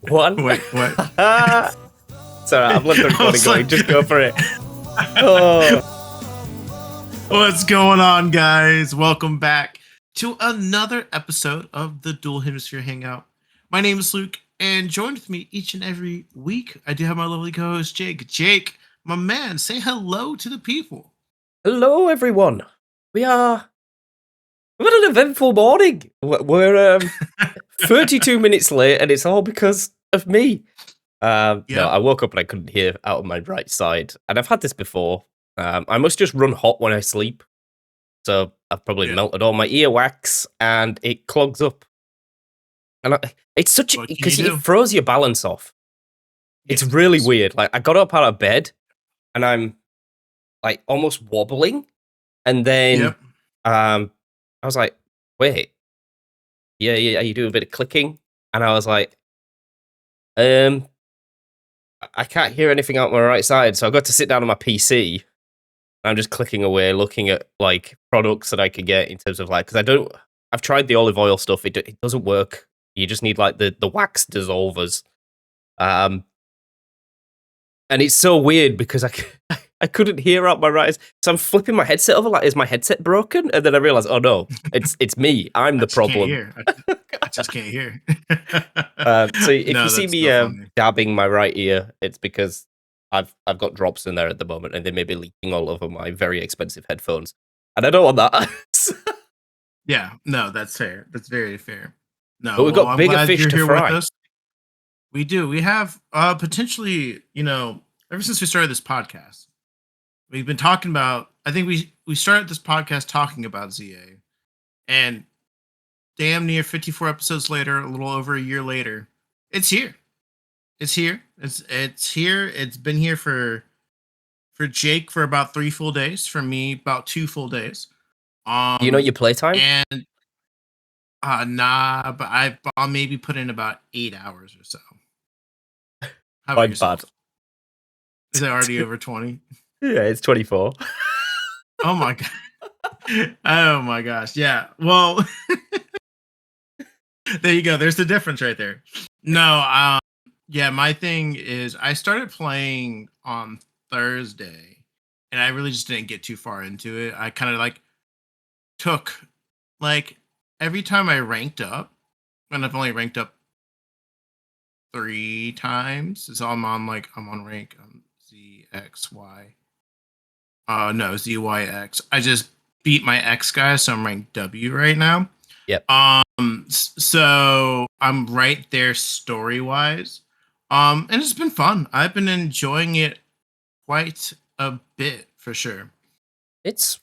One. Wait, what? Sorry, I've left the recording going. like- Just go for it. Oh. What's going on, guys? Welcome back to another episode of the Dual Hemisphere Hangout. My name is Luke, and joined with me each and every week, I do have my lovely co-host, Jake. Jake, my man, say hello to the people. Hello, everyone. We've had an eventful morning. We're 32 minutes late, and it's all because of me. No, I woke up and I couldn't hear out of my right side, and I've had this before. I must just run hot when I sleep, so I've probably melted all my earwax, and it clogs up. And it's such because it throws your balance off. It's really weird. Like, I got up out of bed, and I'm like almost wobbling, and then I was like, "Wait, yeah, you do a bit of clicking," and I was like, I can't hear anything out my right side, so I got to sit down on my PC. I'm just clicking away, looking at like products that I could get in terms of like, because I've tried the olive oil stuff. It doesn't work. You just need like the wax dissolvers. And it's so weird because I couldn't hear out my right. So I'm flipping my headset over like, is my headset broken? And then I realized, oh no, it's me. I'm the problem. I just can't hear. So if you see me dabbing my right ear, it's because I've got drops in there at the moment, and they may be leaking all over my very expensive headphones, and I don't want that. Yeah, no, that's fair. That's very fair. No, but we've got bigger fish to fry. We do. We have potentially, ever since we started this podcast, we've been talking about. I think we started this podcast talking about Z-A, and damn near 54 episodes later, a little over a year later, it's here. It's here. It's here. It's been here for Jake for about 3 full days. For me, about 2 full days. Do you know your playtime? And nah, but I'll maybe put in about 8 hours or so. How about yourself? Bad. Is it already over 20? Yeah, it's 24. Oh my god. Oh my gosh. Yeah. Well, there you go. There's the difference right there. No, yeah, my thing is I started playing on Thursday, and I really just didn't get too far into it. I kind of like took like every time I ranked up, and I've only ranked up 3 times. So I'm on rank ZXY. No, ZYX. I just beat my X guy, so I'm ranked W right now. Yep. So I'm right there story wise. And it's been fun. I've been enjoying it quite a bit for sure. It's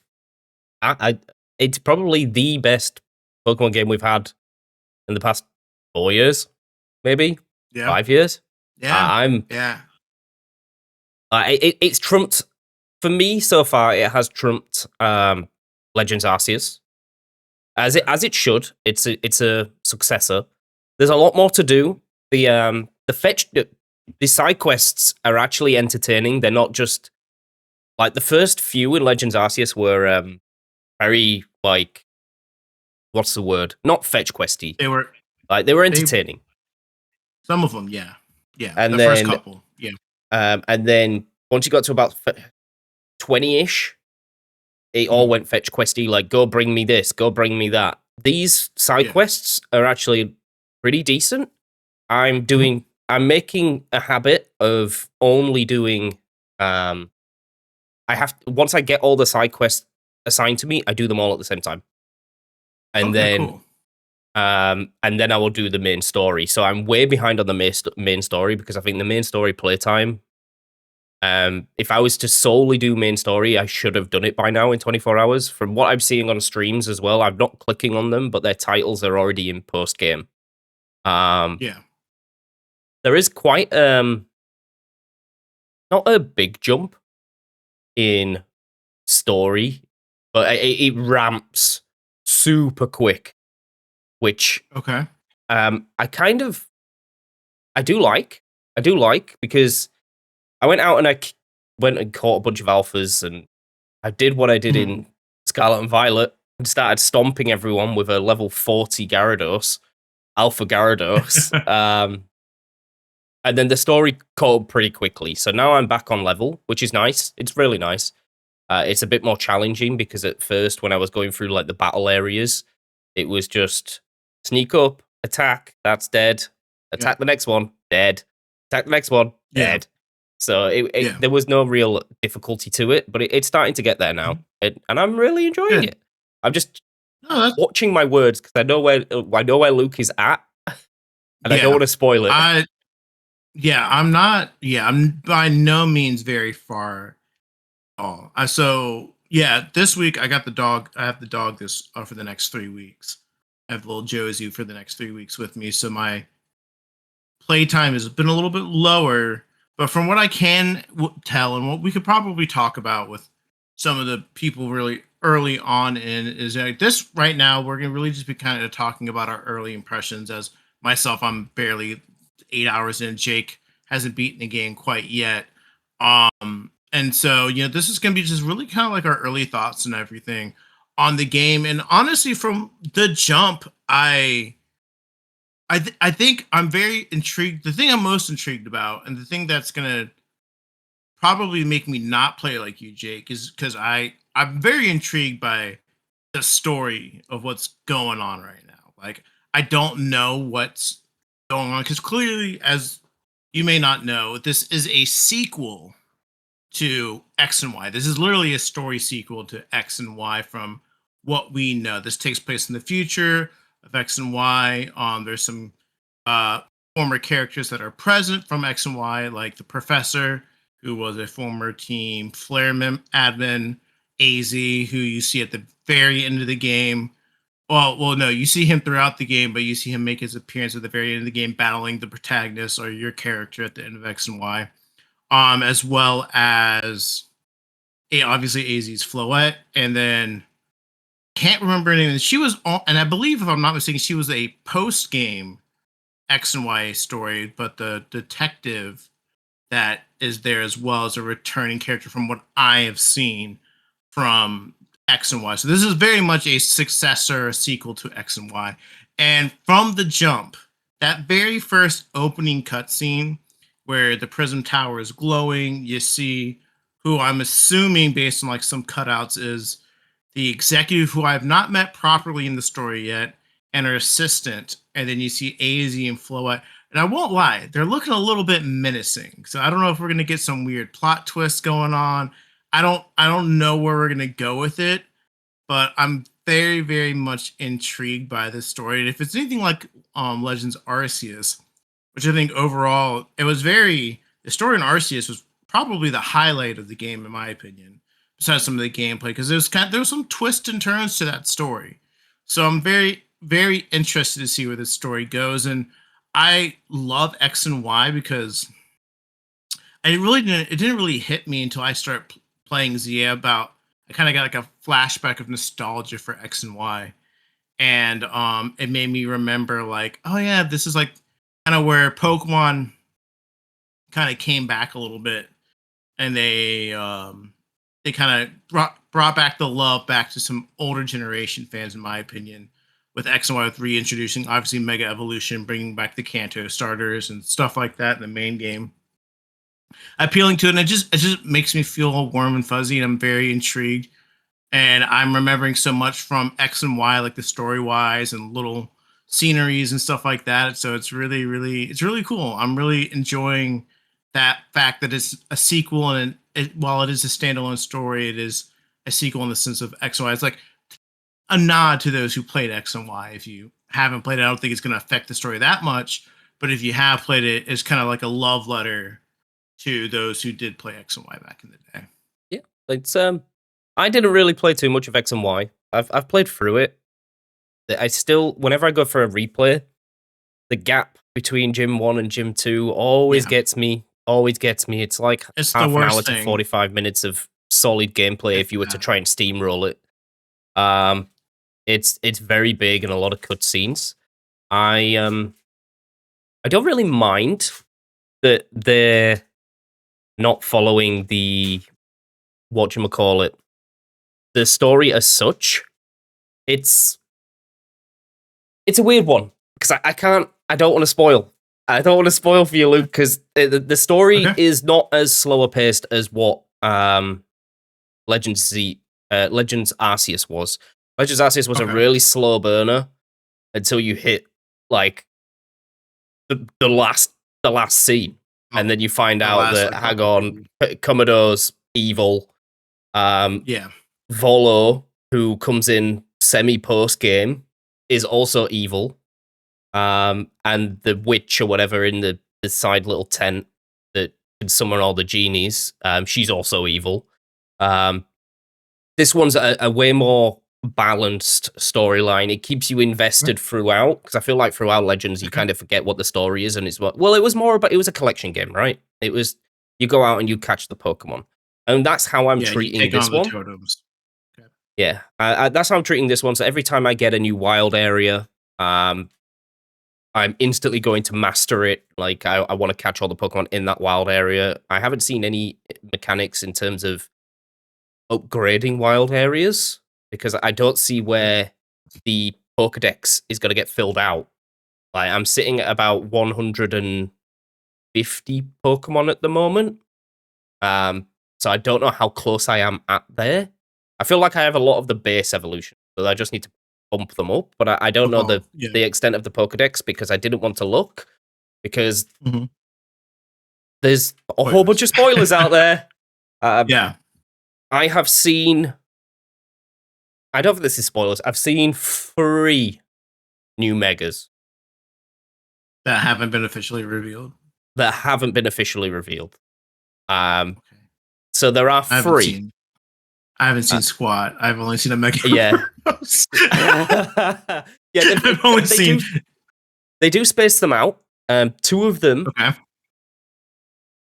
it's probably the best Pokemon game we've had in the past 4 years, maybe 5 years. Yeah, It's trumped for me so far. It has trumped Legends Arceus as it should. It's a successor. There's a lot more to do. The side quests are actually entertaining. They're not just like the first few in Legends Arceus were very like, what's the word? Not fetch questy. They were entertaining. Some of them, yeah. And the then, first couple, yeah. And then once you got to about 20-ish, it all went fetch questy. Like, go bring me this, go bring me that. These side quests are actually pretty decent. I'm making a habit of only doing. Once I get all the side quests assigned to me, I do them all at the same time, and then I will do the main story. So I'm way behind on the main story because I think the main story playtime. If I was to solely do main story, I should have done it by now in 24 hours. From what I'm seeing on streams as well, I'm not clicking on them, but their titles are already in post game. There is quite not a big jump in story, but it ramps super quick, which I do like because I went out and I went and caught a bunch of alphas, and I did what I did in Scarlet and Violet and started stomping everyone with a level 40 Gyarados, Alpha Gyarados. And then the story caught up pretty quickly. So now I'm back on level, which is nice. It's really nice. It's a bit more challenging because at first, when I was going through like the battle areas, it was just sneak up, attack, that's dead. Attack the next one, dead. Attack the next one, dead. So there was no real difficulty to it, but it's starting to get there now, and I'm really enjoying it. I'm just watching my words because I know where Luke is at, and I don't want to spoil it. I'm not. Yeah, I'm by no means very far. This week I got the dog. I have the dog this for the next 3 weeks. I have little Josie for the next 3 weeks with me, so my playtime has been a little bit lower. But from what I can tell, and what we could probably talk about with some of the people really early on in, is like this right now, we're going to really just be kind of talking about our early impressions. As myself, I'm barely 8 hours in. Jake hasn't beaten the game quite yet. And so, this is going to be just really kind of like our early thoughts and everything on the game. And honestly, from the jump, I think I'm very intrigued. The thing I'm most intrigued about, and the thing that's gonna probably make me not play like you, Jake, is because I'm very intrigued by the story of what's going on right now. Like, I don't know what's going on because clearly, as you may not know, this is a sequel to X and Y. This is literally a story sequel to X and Y from what we know. This takes place in the future of X and Y. There's some former characters that are present from X and Y, like the Professor, who was a former Team Flare admin, AZ, who you see at the very end of the game. Well, no, you see him throughout the game, but you see him make his appearance at the very end of the game, battling the protagonist or your character at the end of X and Y. As well as obviously AZ's Floette, and then can't remember her name. She was on, and I believe, if I'm not mistaken, she was a post-game X and Y story, but the detective that is there as well as a returning character from what I have seen from X and Y. So this is very much a successor, a sequel to X and Y. And from the jump, that very first opening cutscene where the Prism Tower is glowing, you see who I'm assuming, based on like some cutouts, is the executive who I have not met properly in the story yet, and her assistant. And then you see AZ and Floette. And I won't lie, they're looking a little bit menacing. So I don't know if we're gonna get some weird plot twists going on. I don't know where we're gonna go with it, but I'm very, very much intrigued by this story. And if it's anything like Legends Arceus, which I think overall the story in Arceus was probably the highlight of the game in my opinion, besides some of the gameplay, because there was some twists and turns to that story. So I'm very, very interested to see where this story goes. And I love X and Y because it didn't really hit me until I started playing Z-A. I kind of got like a flashback of nostalgia for X and Y. And it made me remember like, oh yeah, this is like kind of where Pokemon kind of came back a little bit, and they kind of brought back the love back to some older generation fans, in my opinion, with X and Y, with reintroducing obviously Mega Evolution, bringing back the Kanto starters and stuff like that in the main game. Appealing to it, and it just makes me feel all warm and fuzzy, and I'm very intrigued. And I'm remembering so much from X and Y, like the story wise and little sceneries and stuff like that. So it's really cool. I'm really enjoying that fact that it's a sequel, and while it is a standalone story, it is a sequel in the sense of X and Y. It's like a nod to those who played X and Y. If you haven't played it, I don't think it's going to affect the story that much. But if you have played it, it's kind of like a love letter to those who did play X and Y back in the day. Yeah, it's I didn't really play too much of X and Y. I've played through it. I still, whenever I go for a replay, the gap between Gym 1 and Gym 2 always gets me. Always gets me. It's like it's half an hour to 45 minutes of solid gameplay if you were to try and steamroll it. It's very big and a lot of cutscenes. I don't really mind that they're not following the whatchamacallit, the story as such. It's a weird one because I don't want to spoil. I don't want to spoil for you, Luke, because the story Okay. is not as slower paced as what Legends Arceus was. Legends Arceus was a Okay. really slow burner until you hit like the last scene, and then you find The out last, that like, hang couple on, pages. Commodore's evil. Yeah. Volo, who comes in semi post game, is also evil. And the witch or whatever in the side little tent that can summon all the genies, she's also evil. This one's a way more balanced storyline. It keeps you invested throughout, because I feel like throughout Legends you kind of forget what the story is, and it's it was a collection game, right? It was, you go out and you catch the Pokemon, and that's how I'm Yeah, you treating take this on the one. totems. Okay. Yeah, that's how I'm treating this one. So every time I get a new wild area, I'm instantly going to master it. Like, I want to catch all the Pokemon in that wild area. I haven't seen any mechanics in terms of upgrading wild areas, because I don't see where the Pokedex is going to get filled out. Like, I'm sitting at about 150 Pokemon at the moment. So I don't know how close I am at there. I feel like I have a lot of the base evolution, so I just need to bump them up. But I don't know the extent of the Pokedex, because I didn't want to look, because there's a whole bunch of spoilers out there. Yeah. I have seen, I don't think this is spoilers, I've seen 3 new Megas that haven't been officially revealed. So there are 3. I haven't seen squat. I've only seen a Mega. Yeah. Yeah, I've only seen. They do space them out. 2 of them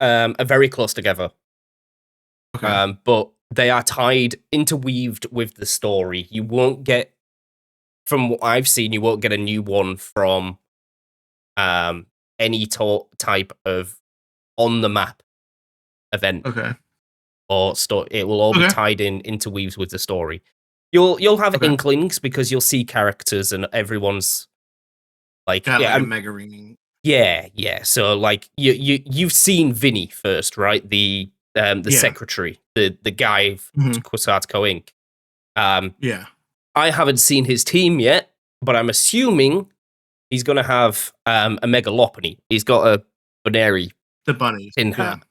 are very close together. Okay. But they are interweaved with the story. You won't get, from what I've seen, you won't get a new one from any type of on the map event. Okay. Or it will all be tied interweaves with the story. You'll have inklings, because you'll see characters and everyone's like, got like a mega ringing. Yeah. So like you've seen Vinny first, right? The secretary, the guy Quasatco Inc. Yeah. I haven't seen his team yet, but I'm assuming he's gonna have a Mega Lopunny. He's got a Bunary, the bunnies in hat.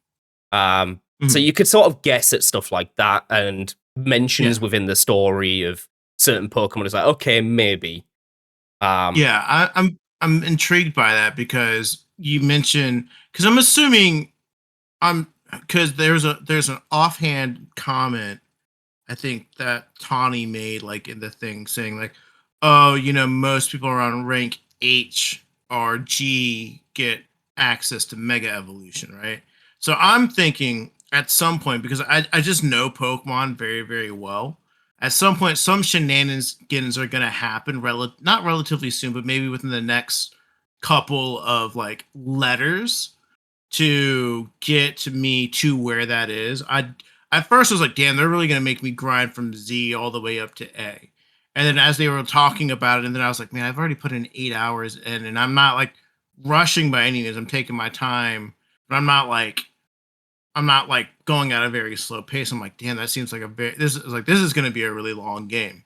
So you could sort of guess at stuff like that, and mentions within the story of certain Pokemon. It's like, okay, maybe. I'm intrigued by that, because you mentioned, because I'm assuming because there's an offhand comment I think that Tawny made, like, in the thing, saying like, oh, most people around rank H or G get access to Mega Evolution, right? So I'm thinking at some point, because I just know Pokemon very, very well, at some point, some shenanigans are going to happen, not relatively soon, but maybe within the next couple of, like, letters to get to me to where that is. At first I was like, damn, they're really going to make me grind from Z all the way up to A. And then as they were talking about it, and then I was like, man, I've already put in 8 hours in, and I'm not like rushing by any means. I'm taking my time, but I'm not like going at a very slow pace. I'm like, damn, that seems like this is going to be a really long game.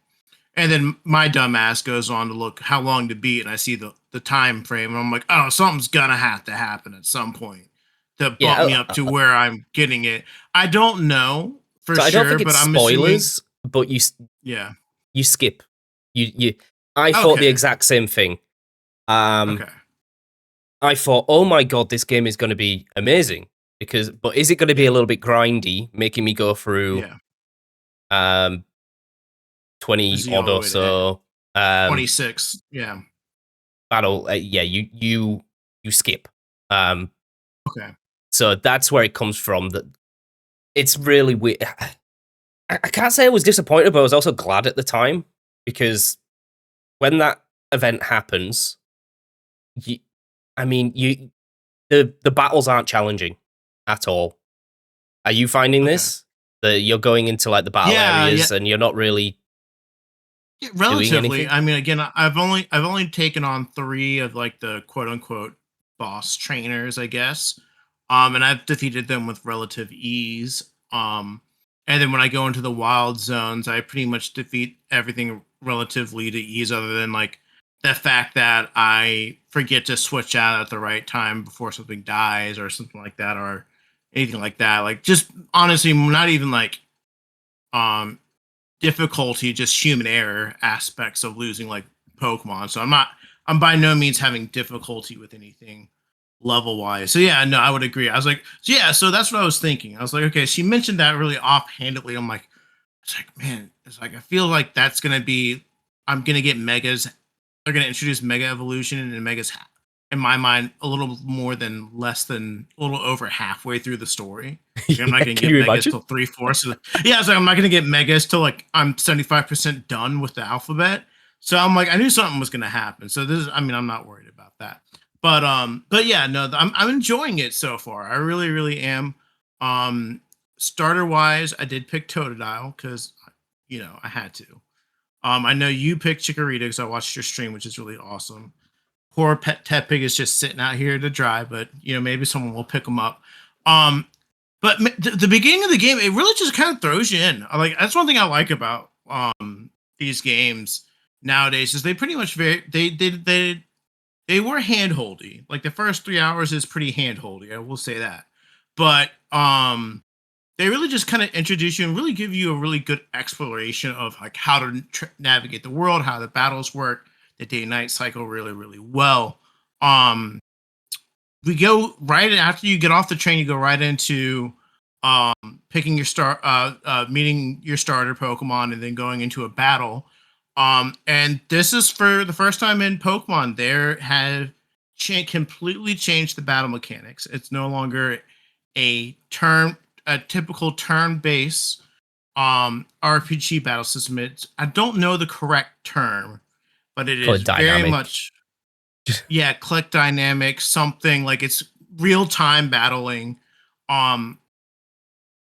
And then my dumb ass goes on to look how long to beat, and I see the time frame, and I'm like, oh, something's gonna have to happen at some point to bump me up to where I'm getting it. I don't know for sure, I don't think it's but I'm spoilers, assuming, but you skip. I thought the exact same thing. I thought, oh my god, this game is going to be amazing, but is it going to be a little bit grindy, making me go through 20 odd or so 26 battle. You skip. So that's where it comes from. That it's really weird. I can't say I was disappointed, but I was also glad at the time, because when that event happens, the battles aren't challenging at all. Are you finding this? That you're going into like the battle areas and you're not really relatively. I mean, again, I've only taken on 3 of like the quote unquote boss trainers, I guess. And I've defeated them with relative ease. And then when I go into the wild zones, I pretty much defeat everything relatively to ease, other than like the fact that I forget to switch out at the right time before something dies or something like that, or anything like that. Like, just honestly, not even like um difficulty, just human error aspects of losing like Pokemon. So I'm by no means having difficulty with anything level wise. So yeah, no, I would agree. I was like, so yeah, so that's what I was thinking. I was like, okay, she mentioned that really offhandedly. I'm like, it's like, man, it's like I feel like that's gonna be, I'm gonna get megas. They're gonna introduce Mega Evolution, and Megas, in my mind, a little more than less than a little over halfway through the story. Like, I'm not Yeah, gonna can get you Megas imagine? till 3/4 of the, yeah. So I'm not gonna get Megas till like I'm 75% done with the alphabet. So I'm like, I knew something was gonna happen. So this is, I mean, I'm not worried about that. But yeah, no, I'm enjoying it so far. I really, really am. Um, Starter wise, I did pick Totodile because I had to. I know you picked Chikorita because I watched your stream, which is really awesome. Poor Pet Tepig is just sitting out here to dry, but maybe someone will pick him up. Um, but the beginning of the game, it really just kind of throws you in. Like, that's one thing I like about these games nowadays, is they pretty much they were handholdy. Like, the first 3 hours is pretty handholdy, I will say that. But they really just kind of introduce you and really give you a really good exploration of like how to navigate the world, how the battles work, the day-night cycle really, really well. Um, we go right after you get off the train, you go right into picking your meeting your starter Pokemon, and then going into a battle. And this is for the first time in Pokemon. There have completely changed the battle mechanics. It's no longer a turn a typical turn-based RPG battle system. I don't know the correct term, but it Call is it very dynamic. much, yeah, click dynamic, something like it's real-time battling. Um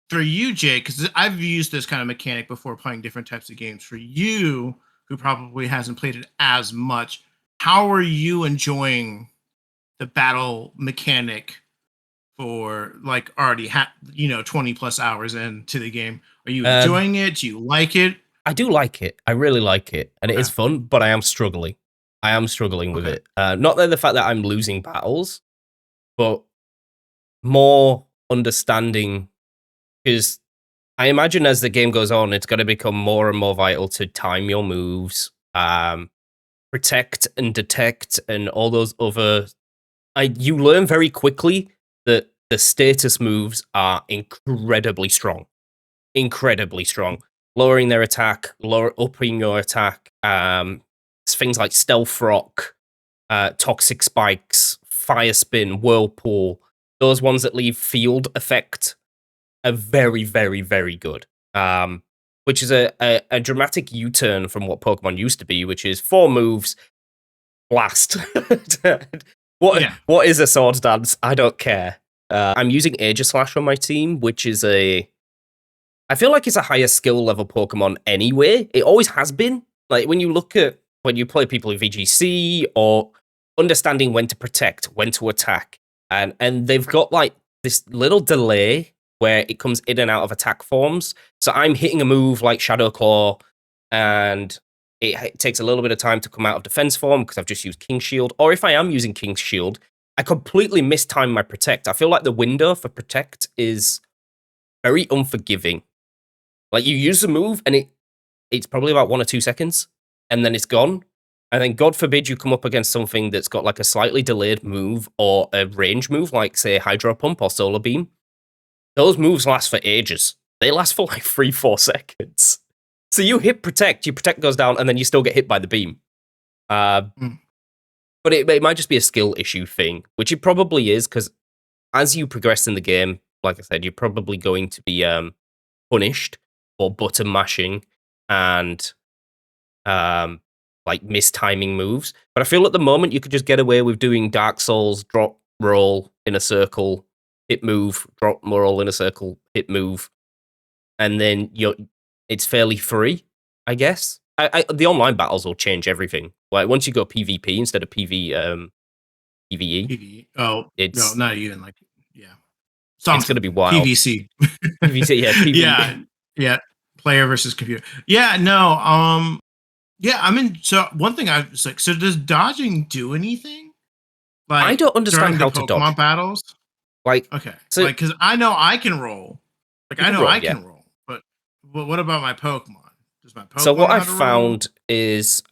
for you, Jake, because I've used this kind of mechanic before playing different types of games. For you, who probably hasn't played it as much, how are you enjoying the battle mechanic for like already 20 plus hours into the game? Are you Um, enjoying it? Do you like it? I do like it. I really like it, and it Okay. is fun. But I am struggling. I am struggling with Okay. it. Not that the fact that I'm losing battles, but more understanding, because I imagine as the game goes on, it's going to become more and more vital to time your moves, protect and detect, and all those other. You learn very quickly that the status moves are incredibly strong. Lowering their attack, upping your attack. Things like Stealth Rock, Toxic Spikes, Fire Spin, Whirlpool. Those ones that leave field effect are very, very, very good. Which is a dramatic U-turn from what Pokemon used to be, which is 4 moves, blast. Yeah. What is a sword dance? I don't care. I'm using Aegislash on my team, which is I feel like it's a higher skill level Pokemon anyway. It always has been. Like, when you play people in VGC, or understanding when to protect, when to attack, and they've got like this little delay where it comes in and out of attack forms. So I'm hitting a move like Shadow Claw, and it takes a little bit of time to come out of defense form because I've just used King Shield. Or if I am using King Shield, I completely mistime my protect. I feel like the window for protect is very unforgiving. Like, you use the move and it's probably about 1 or 2 seconds, and then it's gone. And then, God forbid, you come up against something that's got like a slightly delayed move or a range move, like say Hydro Pump or Solar Beam. Those moves last for ages. They last for like 3-4 seconds. So you hit protect, your protect goes down, and then you still get hit by the beam. Mm. But it might just be a skill issue thing, which it probably is, because as you progress in the game, like I said, you're probably going to be punished for button mashing and like mistiming moves. But I feel at the moment you could just get away with doing Dark Souls, drop, roll in a circle, hit move, drop, roll in a circle, hit move, and then it's fairly free, I guess. The online battles will change everything. Like, once you go PvP instead of PvE. PvE. Oh no, It's not even like yeah. it's going to Something be wild. PVC. PvC, yeah, PvE. Yeah, yeah. Player versus computer. Yeah, no. Yeah, I mean, so one thing I was like, so does dodging do anything? I Like don't understand during the how to dodge. Pokemon battles? Like, Okay, so like because I know I can roll. Like you I can know roll, I yeah. can roll, but what about my Pokemon? Does my So Pokemon what know I've how to roll? found is,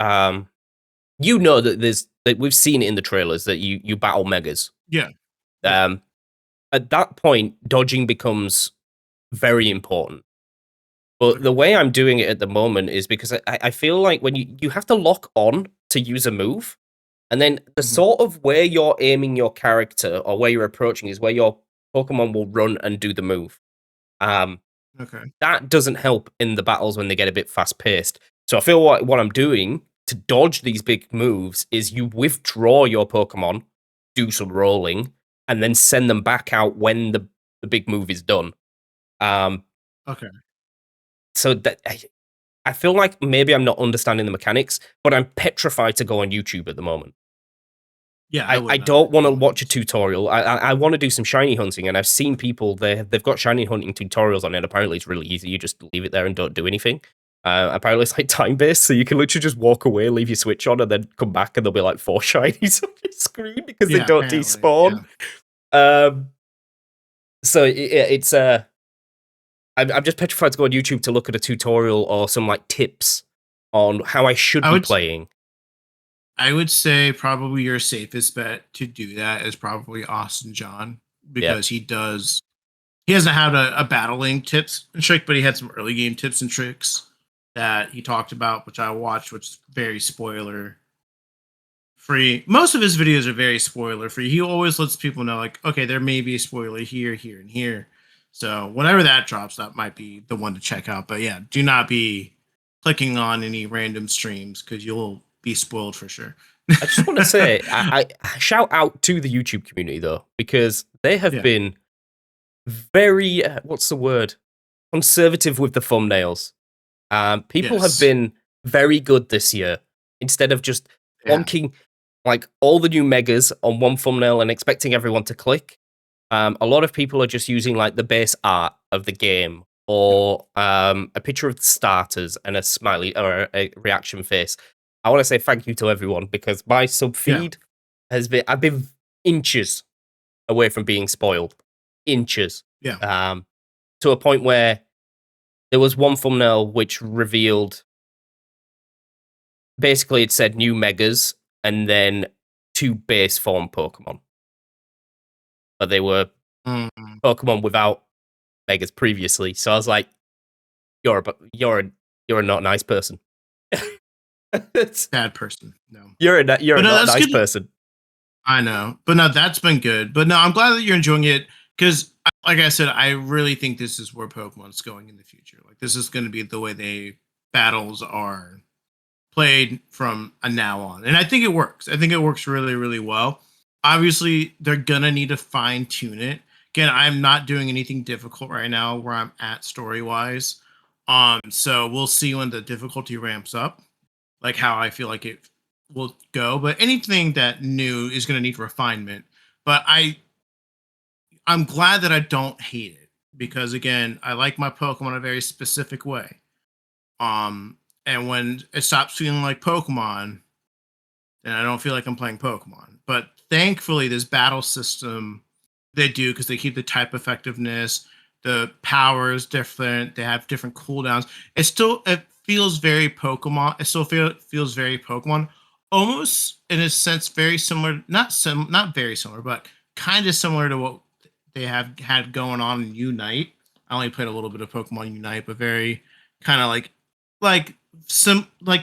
you know that we've seen it in the trailers that you battle megas. Yeah, yeah. Um, at that point, dodging becomes very important. But Okay. the way I'm doing it at the moment is because I feel like when you have to lock on to use a move, and then the Hmm. sort of where you're aiming your character or where you're approaching is where your Pokemon will run and do the move. Um, Okay. that doesn't help in the battles when they get a bit fast paced. So I feel like what I'm doing to dodge these big moves is you withdraw your Pokemon, do some rolling, and then send them back out when the big move is done. Um, Okay. so that I feel like maybe I'm not understanding the mechanics, but I'm petrified to go on YouTube at the moment. Yeah, I I wouldn't either, don't to want be to watch a honest. tutorial. I want to do some shiny hunting, and I've seen people they've got shiny hunting tutorials on it. Apparently, it's really easy. You just leave it there and don't do anything. Apparently, it's like time based, so you can literally just walk away, leave your switch on, and then come back, and there'll be like 4 shinies on your screen because they Yeah, don't apparently. Yeah. despawn. So it's I'm just petrified to go on YouTube to look at a tutorial or some like tips on how I should I be would playing. I would say probably your safest bet to do that is probably Austin John Yeah, because he hasn't had a battling tips and trick, but he had some early game tips and tricks that he talked about, which I watched, which is very spoiler free. Most of his videos are very spoiler free. He always lets people know, like, okay, there may be a spoiler here, here, and here. So whenever that drops, that might be the one to check out. But yeah, do not be clicking on any random streams because you'll be spoiled for sure. I just want to say I shout out to the YouTube community though because they have Yeah. been very what's the word, conservative with the thumbnails. People have Yes. been very good this year. Instead of just Yeah. plonking like all the new megas on one thumbnail and expecting everyone to click, a lot of people are just using like the base art of the game Yeah. or a picture of the starters and a smiley or a reaction face. I want to say thank you to everyone because my sub Yeah. feed I've been inches away from being spoiled, inches, Yeah. to a point where there was one thumbnail which revealed basically it said new megas and then 2 base form Pokemon, but they were Mm, Pokemon without megas previously. So I was like, you're a not nice person. bad person. No. You're But a no, not that's nice good. person. I know. But no, that's been good. But no, I'm glad that you're enjoying it because, like I said, I really think this is where Pokemon's going in the future. Like, this is going to be the way they battles are played from a now on. And I think it works. I think it works really, really well. Obviously, they're going to need to fine tune it. Again, I'm not doing anything difficult right now where I'm at story wise. So we'll see when the difficulty ramps up, like how I feel like it will go. But anything that new is going to need refinement. But I'm glad that I don't hate it because again, I like my Pokemon a very specific way. And when it stops feeling like Pokemon, then I don't feel like I'm playing Pokemon. But thankfully, this battle system they do because they keep the type effectiveness, the power is different. They have different cooldowns. It feels very Pokemon. It still feels very Pokemon, almost in a sense very similar. Not very similar, but kind of similar to what they have had going on in Unite. I only played a little bit of Pokemon Unite, but very kind of like It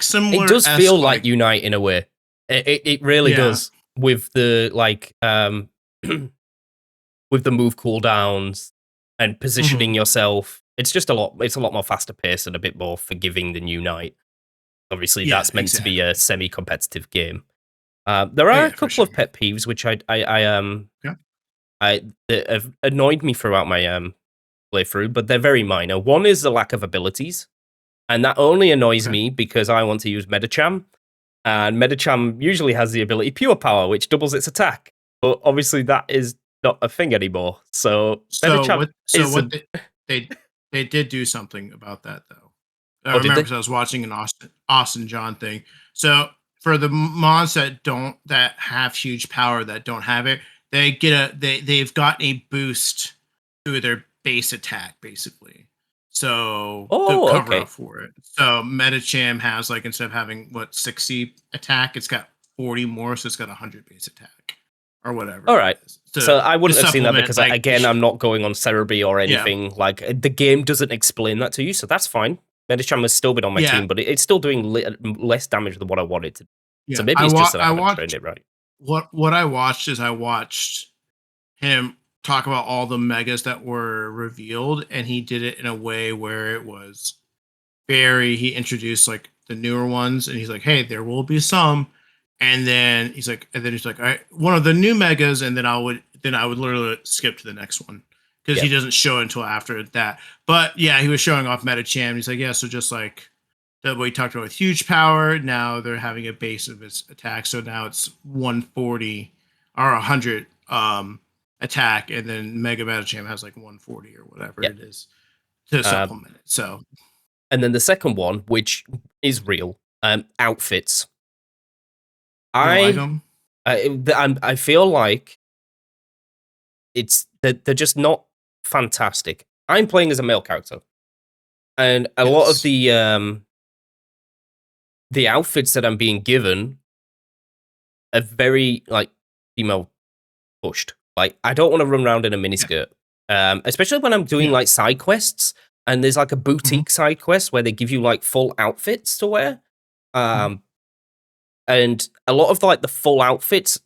similar does feel esque like like Unite in a way. It really yeah. does with the like with the move cooldowns and Hmm. positioning yourself. It's just a lot. It's a lot more faster paced and a bit more forgiving than Unite. Obviously, Yeah, that's meant to be a exactly. semi-competitive game. There Oh are a yeah, for couple sure. of pet peeves which Yeah. I that have annoyed me throughout my playthrough, but they're very minor. One is the lack of abilities, and that only annoys Okay. me because I want to use Medicham, and Medicham usually has the ability Pure Power, which doubles its attack. But obviously that is not a thing anymore. So Medicham isn't. They did do something about that though. I Oh, did remember they? because I was watching an Austin John thing. So for the mons that have huge power that don't have it, they've got a boost to their base attack basically. So to Oh, cover okay. up for it. So Medicham has like instead of having 60 attack, it's got 40 more, so it's got 100 base attack or whatever. All right. So I wouldn't have seen that because, like, again, I'm not going on Cerebi or anything. Yeah. Like, the game doesn't explain that to you, so that's fine. Medicham has still been on my team, but it's still doing less damage than what I wanted to. Yeah. So maybe it's just that I haven't trained it right. What I watched is I watched him talk about all the megas that were revealed, and he did it in a way where it was he introduced like the newer ones, and he's like, hey, there will be some. And then he's like, all right, one of the new megas, and then I would literally skip to the next one because he doesn't show it until after that. But yeah, he was showing off Medicham. He's like, yeah, so just like that we talked about with huge power, now they're having a base of its attack, so now it's 140 or 100 attack, and then Mega Medicham has like 140 or whatever it is to supplement it. So, and then the second one, which is real, outfits. I feel like they're just not fantastic. I'm playing as a male character, and a lot of the outfits that I'm being given are very like female pushed. Like, I don't want to run around in a miniskirt, especially when I'm doing like side quests. And there's like a boutique side quest where they give you like full outfits to wear. And a lot of like the full outfits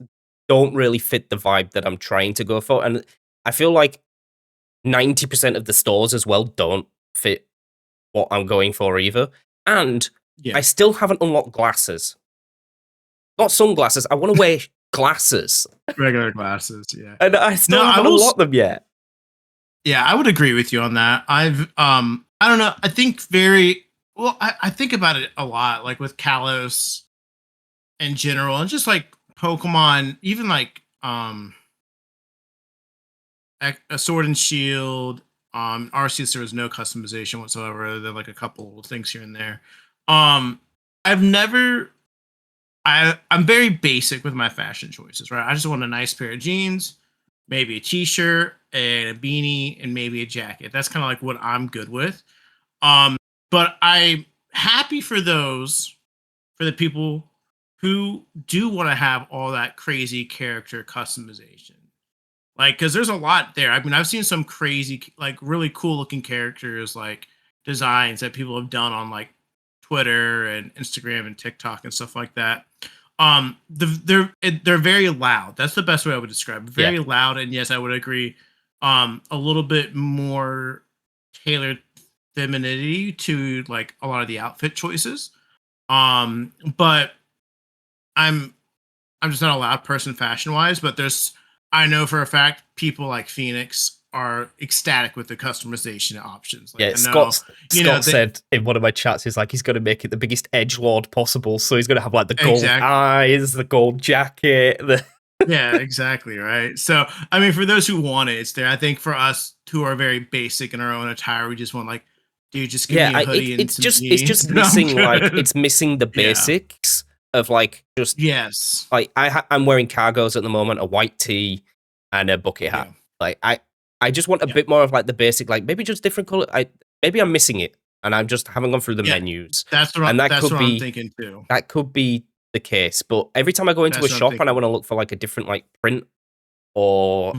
don't really fit the vibe that I'm trying to go for. And I feel like 90% of the stores as well don't fit what I'm going for either. And I still haven't unlocked glasses. Not sunglasses. I want to wear glasses. Regular glasses, yeah. And I still haven't unlocked them yet. Yeah, I would agree with you on that. I don't know. I think I think about it a lot, like with Kalos in general, and just like Pokemon, even like a Sword and Shield. Arceus, there was no customization whatsoever, other than like a couple things here and there. I'm very basic with my fashion choices, right? I just want a nice pair of jeans, maybe a t-shirt and a beanie, and maybe a jacket. That's kind of like what I'm good with. But I'm happy for the people who do want to have all that crazy character customization. Like, because there's a lot there. I mean, I've seen some crazy, like really cool looking characters, like designs that people have done on like Twitter and Instagram and TikTok and stuff like that. They're very loud. That's the best way I would describe it. Very loud, and yes, I would agree. A little bit more tailored femininity to like a lot of the outfit choices. But I'm just not a loud person fashion wise. But I know for a fact people like Phoenix are ecstatic with the customization options. Like, Scott said in one of my chats, he's like, he's going to make it the biggest edgelord possible. So he's going to have like the gold eyes, the gold jacket. Yeah, exactly. Right. So, I mean, for those who want it, it's there. I think for us who are very basic in our own attire, we just want like, dude, just give me a hoodie and some jeans. It's just missing it's missing the basics of like just like I'm wearing cargos at the moment, a white tee and a bucket hat. Like I just want a bit more of like the basic, like maybe just different color. Maybe I'm missing it, and I just haven't gone through the menus. That's what I'm thinking too. That could be the case, but every time I go into a shop and I want to look for like a different like print or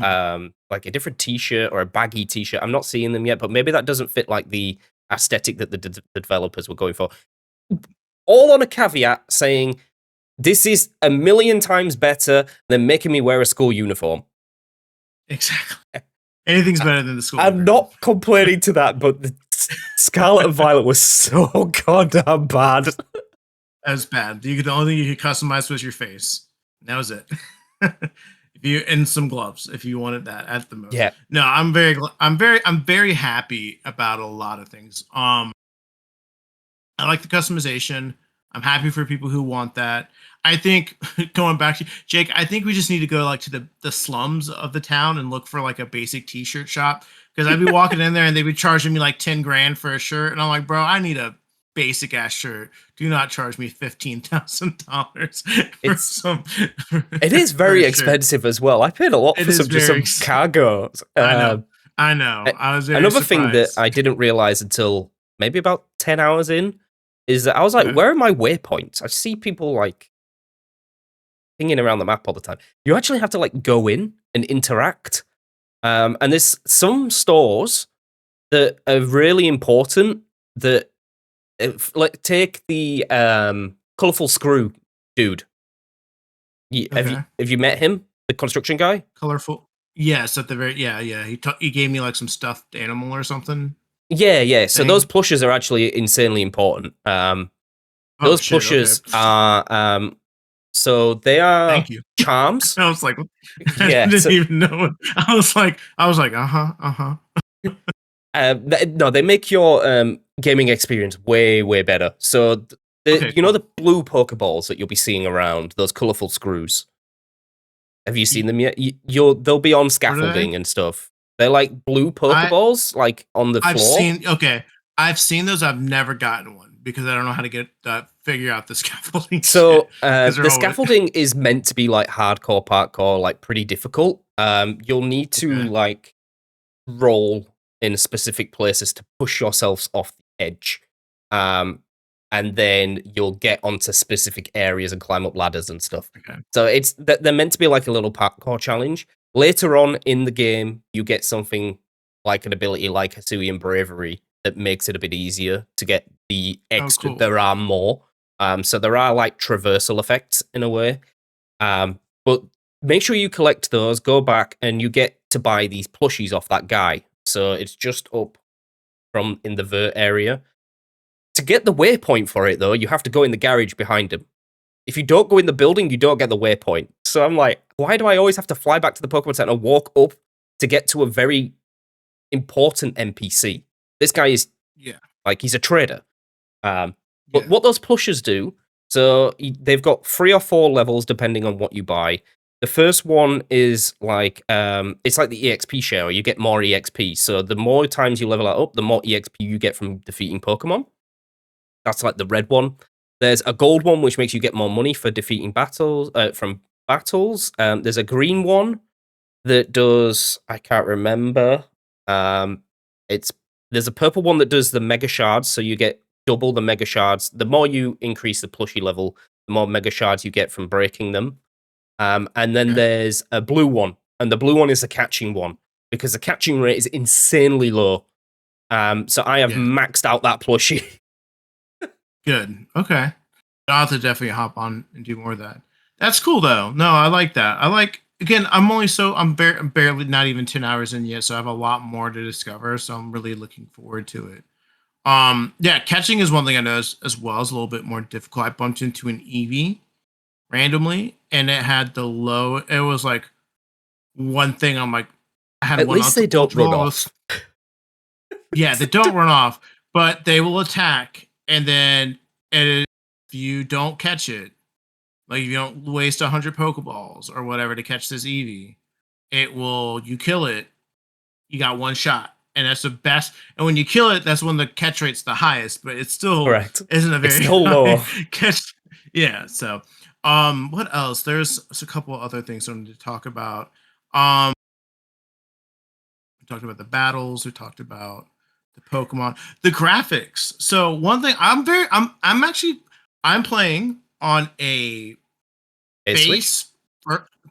like a different t-shirt or a baggy t-shirt, I'm not seeing them yet. But maybe that doesn't fit like the aesthetic that the developers were going for. All on a caveat saying this is a million times better than making me wear a school uniform. Exactly. Anything's better than the school. I'm not complaining to that, but the Scarlet and Violet was so goddamn bad. That was bad. The only thing you could customize was your face. That was it. And some gloves, if you wanted that at the most. Yeah. No, I'm very happy about a lot of things. I like the customization. I'm happy for people who want that. I think going back to Jake, I think we just need to go like to the slums of the town and look for like a basic t-shirt shop, because I'd be walking in there and they'd be charging me like 10 grand for a shirt, and I'm like, bro, I need a basic ass shirt. Do not charge me $15,000 for It's some. it is For very a shirt. expensive as well. I paid a lot It for is just very. some cargo. I know. I know. A- I was very Another thing that surprised. I didn't realize until maybe about 10 hours in is that I was like, Okay. where are my waypoints? I see people like pinging around the map all the time. You actually have to like go in and interact. And there's some stores that are really important that like take the colorful screw dude. Okay. Have you met him? The construction guy? Colorful. Yes, at the very. Yeah, yeah. He gave me like some stuffed animal or something Yeah. So those thing. plushes are actually insanely important. Oh Those shit. Okay. plushes are so they are Thank you. charms. I was like, I Yeah. didn't So, even know it. I was like, uh huh. no, they make your gaming experience way better. So Okay, you know cool. the blue Pokeballs that you'll be seeing around, those colorful screws. Have you seen them yet? They'll be on What are they? scaffolding and stuff. They're like blue I Pokeballs, like on the I've floor. seen. Okay, I've seen those. I've never gotten one because I don't know how to get figure out the scaffolding shit. So Because they're the always scaffolding is meant to be like hardcore parkour, like pretty difficult. You'll need to okay. like roll in specific places to push yourselves off the edge. And then you'll get onto specific areas and climb up ladders and stuff. Okay. So they're meant to be like a little parkour challenge. Later on in the game, you get something like an ability like Hisuian Bravery that makes it a bit easier to get the Oh, extra. cool. There are more. So there are like traversal effects in a way. But make sure you collect those, go back, and you get to buy these plushies off that guy. So it's just up from in the vert area. To get the waypoint for it, though, you have to go in the garage behind him. If you don't go in the building, you don't get the waypoint. So I'm like, why do I always have to fly back to the Pokemon Center and walk up to get to a very important NPC? This guy is like, he's a trader. But what those plushes do, so they've got 3 or 4 levels depending on what you buy. The first one is like it's like the EXP share. You get more EXP. So the more times you level that up, the more EXP you get from defeating Pokemon. That's like the red one. There's a gold one which makes you get more money for defeating battles from battles. There's a green one that does, I can't remember. There's a purple one that does the mega shards, so you get double the mega shards. The more you increase the plushie level, the more mega shards you get from breaking them. And then there's a blue one, and the blue one is the catching one because the catching rate is insanely low. So I have maxed out that plushie. Good. Okay. I'll have to definitely hop on and do more of that. That's cool though. No, I like that. I like, again, I'm barely not even 10 hours in yet, so I have a lot more to discover. So I'm really looking forward to it. Yeah, catching is one thing I know as well. Is a little bit more difficult. I bumped into an Eevee randomly, and it had the low. It was like one thing. I'm like, I had At one. least they don't run off. Yeah, they don't run off, but they will attack, and then if you don't catch it, like if you don't waste 100 Pokeballs or whatever to catch this Eevee, you kill it, you got one shot. And that's the best. And when you kill it, that's when the catch rate's the highest, but it still Correct. isn't a very It's still low. catch. Yeah. So, what else? There's a couple of other things I wanted to talk about. We talked about the battles. We talked about the Pokemon, the graphics. So one thing I'm playing on a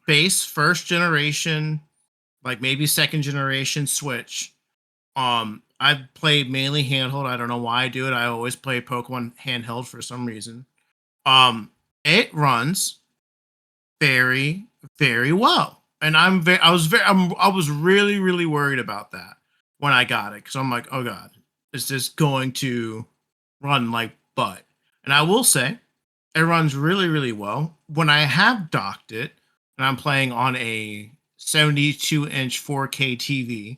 base first generation, like maybe second generation Switch. I've played mainly handheld. I don't know why I do it. I always play Pokemon handheld for some reason. It runs very, very well, and I was really worried about that when I got it because I'm like, oh god, is this going to run like butt? And I will say, it runs really well. When I have docked it, and I'm playing on a 72-inch 4K TV.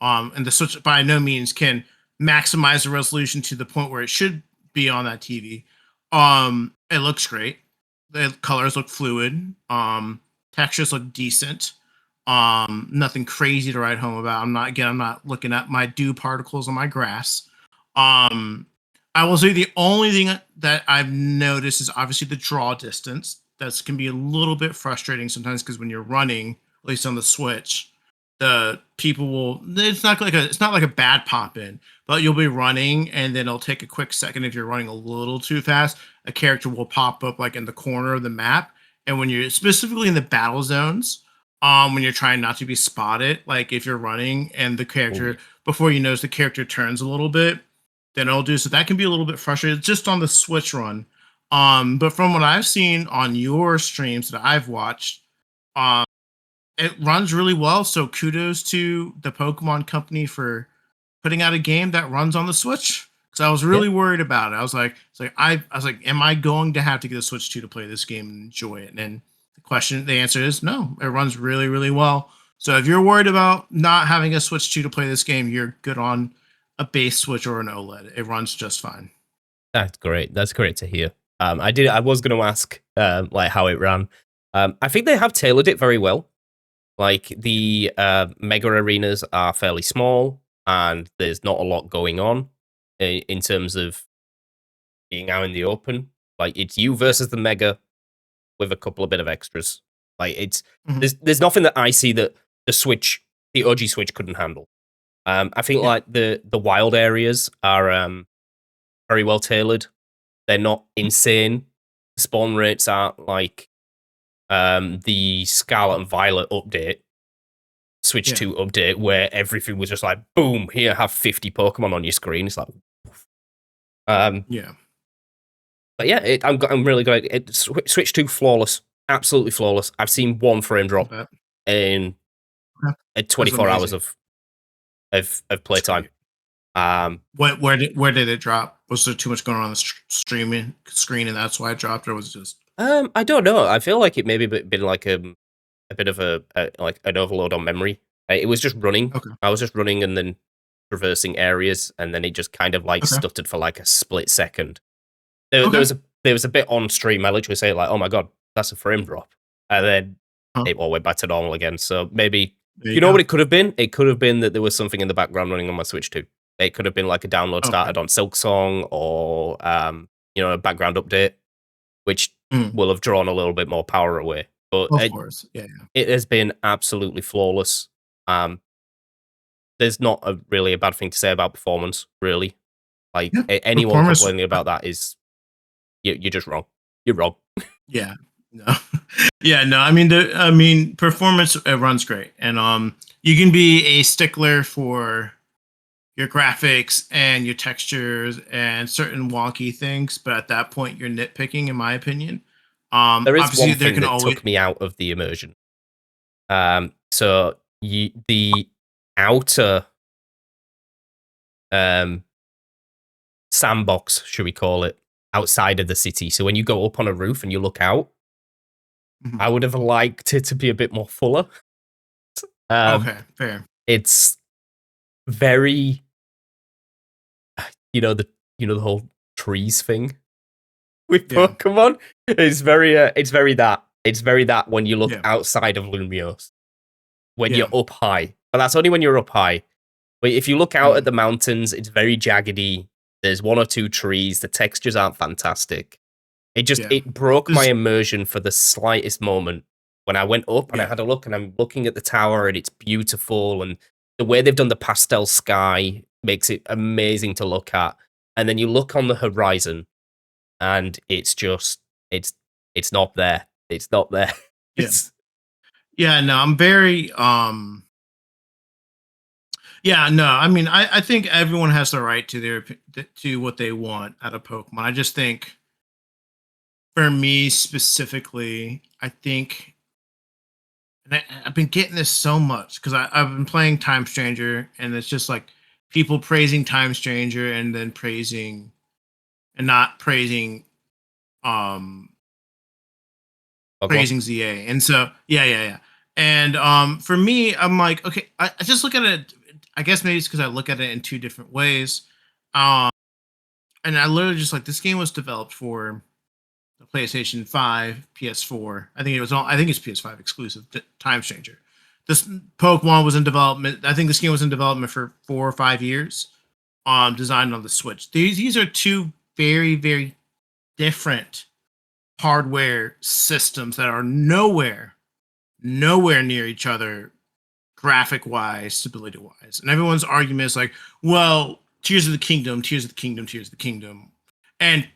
And the Switch by no means can maximize the resolution to the point where it should be on that TV. It looks great. The colors look fluid. Textures look decent. Nothing crazy to write home about. I'm not looking at my dew particles on my grass. Um, I will say the only thing that I've noticed is obviously the draw distance. That can be a little bit frustrating sometimes because when you're running, at least on the Switch, the people will. It's not like a bad pop in, but you'll be running and then it'll take a quick second if you're running a little too fast. A character will pop up like in the corner of the map, and when you're specifically in the battle zones, when you're trying not to be spotted, like if you're running and the character before you notice the character turns a little bit, then it'll do so. That can be a little bit frustrating just on the Switch run. But from what I've seen on your streams that I've watched, um, it runs really well. So kudos to the Pokemon Company for putting out a game that runs on the Switch. Because I was really worried about it. I was like, am I going to have to get a Switch 2 to play this game and enjoy it? And the answer is no. It runs really, really well. So if you're worried about not having a Switch 2 to play this game, you're good on a base Switch or an OLED. It runs just fine. That's great. That's great to hear. I was going to ask, like how it ran. I think they have tailored it very well. Like the mega arenas are fairly small, and there's not a lot going on in terms of being out in the open. Like it's you versus the mega with a couple of bit of extras. Like it's there's nothing that I see that the OG Switch couldn't handle. I think like the wild areas are very well tailored. They're not insane. The spawn rates aren't like the Scarlet and Violet update, Switch 2 update, where everything was just like, boom, here, have 50 Pokemon on your screen. It's like, yeah. But yeah, I'm really glad. Switch 2 flawless, absolutely flawless. I've seen one frame drop in 24 hours of playtime. Where did it drop? Was there too much going on the streaming screen, and that's why it dropped, or was it just? I don't know. I feel like it maybe been like a bit of a like an overload on memory. It was just running. Okay. I was just running and then traversing areas, and then it just kind of like stuttered for like a split second. There was a bit on stream. I literally say like, "Oh my god, that's a frame drop," and then it all went back to normal again. So maybe you know what it could have been? It could have been that there was something in the background running on my Switch 2. It could have been like a download started on Silksong or a background update, which will have drawn a little bit more power away. But of course, it has been absolutely flawless. There's not really a bad thing to say about performance, really. Like anyone complaining about that is you're just wrong. You're wrong. Yeah. No. No. I mean, performance it runs great, and you can be a stickler for your graphics and your textures and certain wonky things, but at that point, you're nitpicking, in my opinion. There is one thing that took me out of the immersion. So the outer sandbox, should we call it, outside of the city. So when you go up on a roof and you look out, I would have liked it to be a bit more fuller. Okay, fair. It's very, the whole trees thing with Pokemon. It's very that when you look outside of Lumiose, when you're up high, but that's only when you're up high. But if you look out at the mountains, it's very jaggedy. There's one or two trees. The textures aren't fantastic. It broke my immersion for the slightest moment when I went up and I had a look and I'm looking at the tower and it's beautiful, and the way they've done the pastel sky makes it amazing to look at. And then you look on the horizon and it's just it's not there. It's not there. No, I'm very no, I mean, I think everyone has the right to what they want out of Pokemon. I just think, for me specifically, I think, and I've been getting this so much because I've been playing Time Stranger, and it's just like people praising Time Stranger and then praising and not praising praising Z-A. And so and for me, I'm like, okay, I just look at it. I guess maybe it's because I look at it in two different ways. And I literally just like, this game was developed for the PlayStation 5, PS4. I think it's PS5 exclusive. Time Changer. This Pokemon was in development. I think this game was in development for 4 or 5 years. Designed on the Switch. These are two very, very different hardware systems that are nowhere near each other, graphic wise, stability wise. And everyone's argument is like, well, Tears of the Kingdom. And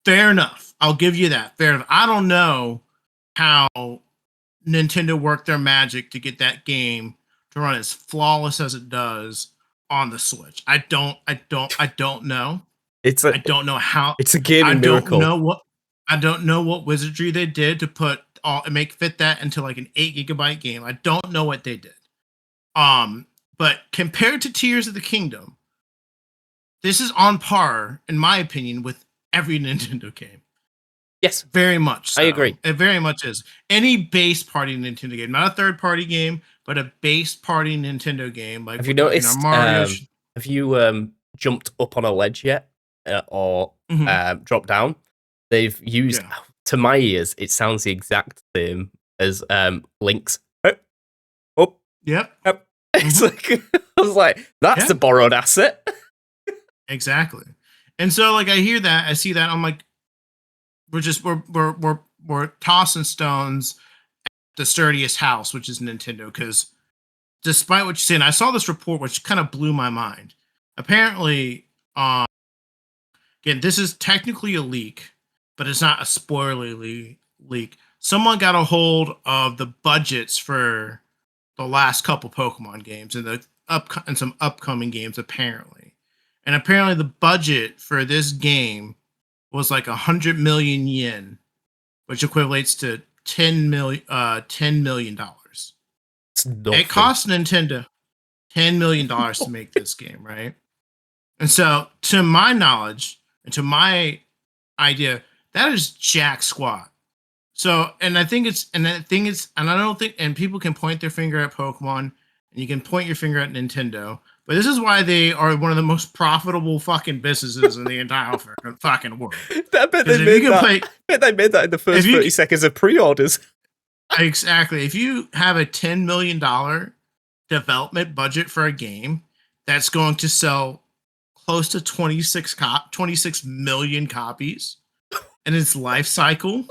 fair enough. I'll give you that. Fair enough. I don't know how Nintendo worked their magic to get that game to run as flawless as it does on the Switch. I don't know. I don't know how. It's a gaming miracle. I don't know what wizardry they did to fit that into like an 8 gigabyte game. I don't know what they did. But compared to Tears of the Kingdom, this is on par, in my opinion, with every Nintendo game. Yes, very much so. I agree. It very much is. Any base party Nintendo game, not a third party game, but a base party Nintendo game. Like, have you noticed? Mario? Have you jumped up on a ledge yet, or dropped down? They've used, to my ears, it sounds the exact same as Link's. Oh, yep. It's like, I was like, that's a borrowed asset. Exactly. And so, like, I hear that, I see that, I'm like, we're tossing stones at the sturdiest house, which is Nintendo, because despite what you're saying, I saw this report which kind of blew my mind. Apparently, again, this is technically a leak, but it's not a spoiler leak. Someone got a hold of the budgets for the last couple Pokemon games and some upcoming games, apparently. And apparently the budget for this game was like 100 million yen, which equates to $10 million. It cost Nintendo $10 million to make this game, right? And so, to my knowledge and to my idea, that is jack squat. So, and I don't think, and people can point their finger at Pokemon, and you can point your finger at Nintendo, but this is why they are one of the most profitable fucking businesses in the entire fucking world. I bet they made that in the first 30 seconds of pre-orders. Exactly. If you have a $10 million development budget for a game that's going to sell close to 26 million copies in its life cycle,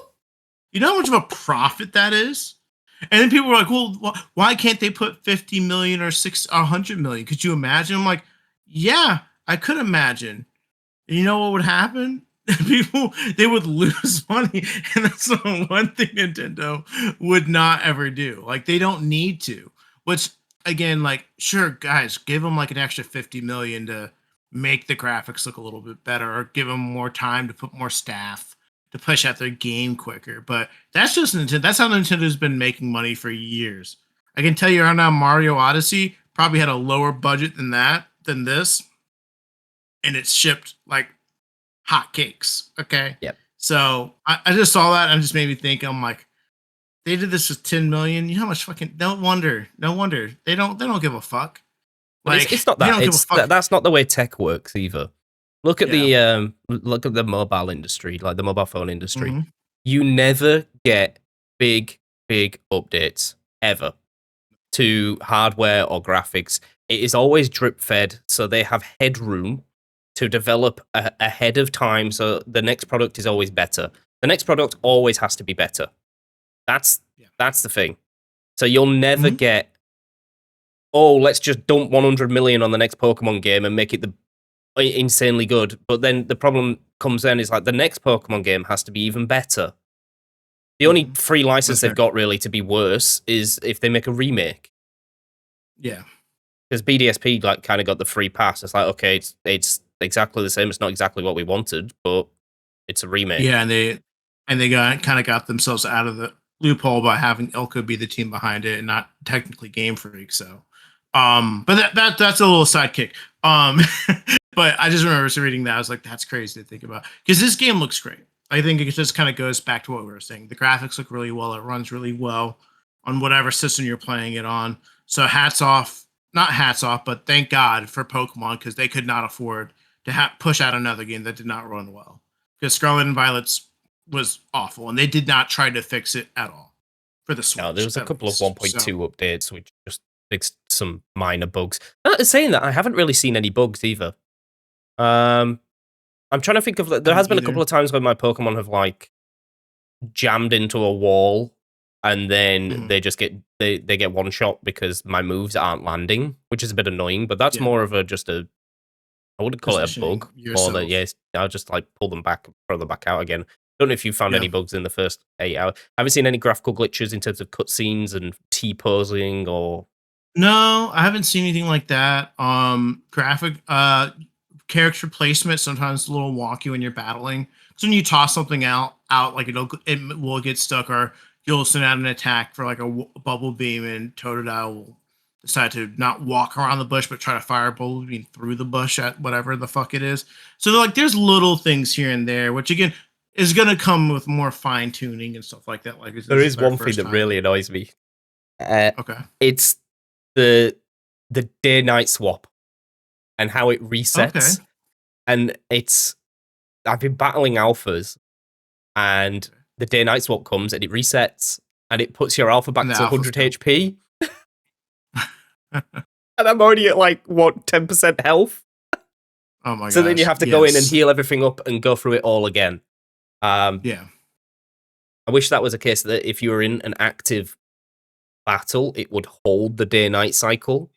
you know how much of a profit that is? And then people were like, well, why can't they put 50 million or 100 million? Could you imagine? I'm like, yeah, I could imagine. And you know what would happen? They would lose money. And that's the one thing Nintendo would not ever do. Like, they don't need to. Which, again, like, sure, guys, give them like an extra 50 million to make the graphics look a little bit better, or give them more time to put more staff to push out their game quicker. But that's just Nintendo. That's how Nintendo's been making money for years. I can tell you right now, Mario Odyssey probably had a lower budget than this, and it's shipped like hotcakes. Okay. Yep. So I just saw that and it just made me think. I'm like, they did this with 10 million. You know how much fucking? No wonder. They don't give a fuck. Like, it's not that. That's not the way tech works either. Look at the mobile industry, like the mobile phone industry. Mm-hmm. You never get big updates ever to hardware or graphics. It is always drip fed, so they have headroom to develop ahead of time. So the next product is always better. The next product always has to be better. That's the thing. So you'll never get, let's just dump 100 million on the next Pokemon game and make it insanely good. But then the problem comes in is like the next Pokemon game has to be even better. The only free license they've got really to be worse is if they make a remake. Yeah. Because BDSP like kind of got the free pass. It's like, okay, it's exactly the same. It's not exactly what we wanted, but it's a remake. Yeah, and they got themselves out of the loophole by having Ilka be the team behind it and not technically Game Freak. So, but that's a little sidekick. But I just remember reading that. I was like, that's crazy to think about. Because this game looks great. I think it just kind of goes back to what we were saying. The graphics look really well. It runs really well on whatever system you're playing it on. So not hats off, but thank God for Pokemon, because they could not afford to push out another game that did not run well. Because Scarlet and Violet's was awful, and they did not try to fix it at all for the Switch. No, there was a couple of least. 1.2 updates which just fixed some minor bugs. Saying that, I haven't really seen any bugs either. I'm trying to think of... There has been a couple of times when my Pokemon have, like, jammed into a wall, and then they just get... They get one-shot because my moves aren't landing, which is a bit annoying, but that's more of I wouldn't call it a bug. More that, yes, I'll just, like, pull them back, throw them back out again. Don't know if you found any bugs in the first 8 hours. I haven't seen any graphical glitches in terms of cutscenes and T-posing or... No, I haven't seen anything like that. Character placement sometimes a little wonky when you're battling. So when you toss something out, like it will get stuck, or you'll send out an attack for like a bubble beam, and Totodile will decide to not walk around the bush but try to fire a bubble beam through the bush at whatever the fuck it is. So like there's little things here and there, which again is going to come with more fine tuning and stuff like that. Like there is one thing that really annoys me. Okay, it's the day-night swap and how it resets. Okay. And I've been battling alphas, and the day-night swap comes and it resets, and it puts your alpha back to 100 HP. And I'm already at like 10% health. Oh my god! So then you have to go in and heal everything up and go through it all again. Yeah. I wish that was a case that if you were in an active battle, it would hold the day-night cycle.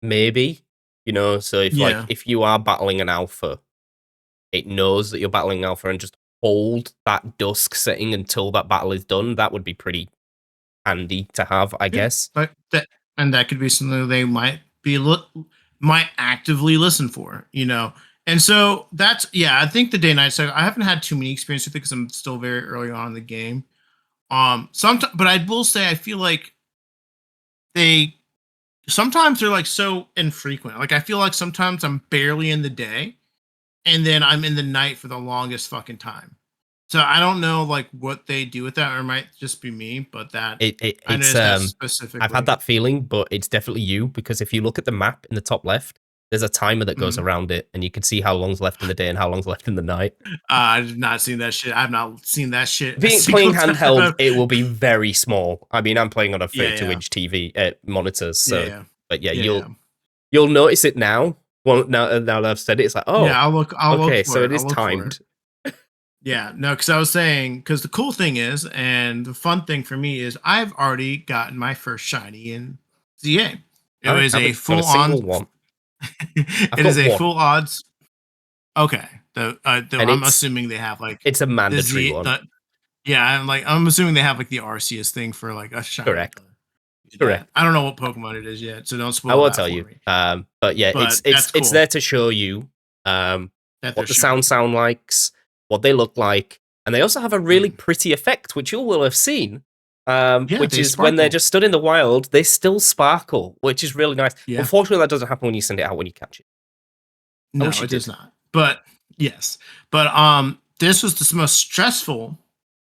Maybe, so if you are battling an alpha, it knows that you're battling alpha and just hold that dusk setting until that battle is done. That would be pretty handy to have, I guess. But that could be something they might actively listen for, And so that's, I think the day-night cycle, I haven't had too many experiences with it because I'm still very early on in the game. Sometimes, but I will say I feel like sometimes they're like so infrequent. Like I feel like sometimes I'm barely in the day, and then I'm in the night for the longest fucking time. So I don't know like what they do with that, or it might just be me, but it's specifically. I've had that feeling, but it's definitely you, because if you look at the map in the top left, there's a timer that goes around it, and you can see how long's left in the day and how long's left in the night. I've not seen that shit. I've not seen that shit. Playing handheld, it will be very small. I mean, I'm playing on a 32-inch TV monitors, so but you'll notice it now. Well, now that I've said it, it's like, oh, yeah, I'll look. Okay, so it is timed. Yeah, no, because I was saying, because the cool thing is, and the fun thing for me is, I've already gotten my first shiny in Z-A. It was a full-on one. It is a full odds. Okay, I'm assuming they have like it's a mandatory one. I'm assuming they have like the Arceus thing for like a shiny. Correct. I don't know what Pokemon it is yet, so don't spoil. I won't tell you. But yeah, it's there to show you what the sound likes, what they look like, and they also have a really pretty effect, which you will have seen. Which is sparkle. When they're just stood in the wild, they still sparkle, which is really nice. Yeah. Unfortunately, that doesn't happen when you send it out when you catch it. No, it does not. But yes, this was the most stressful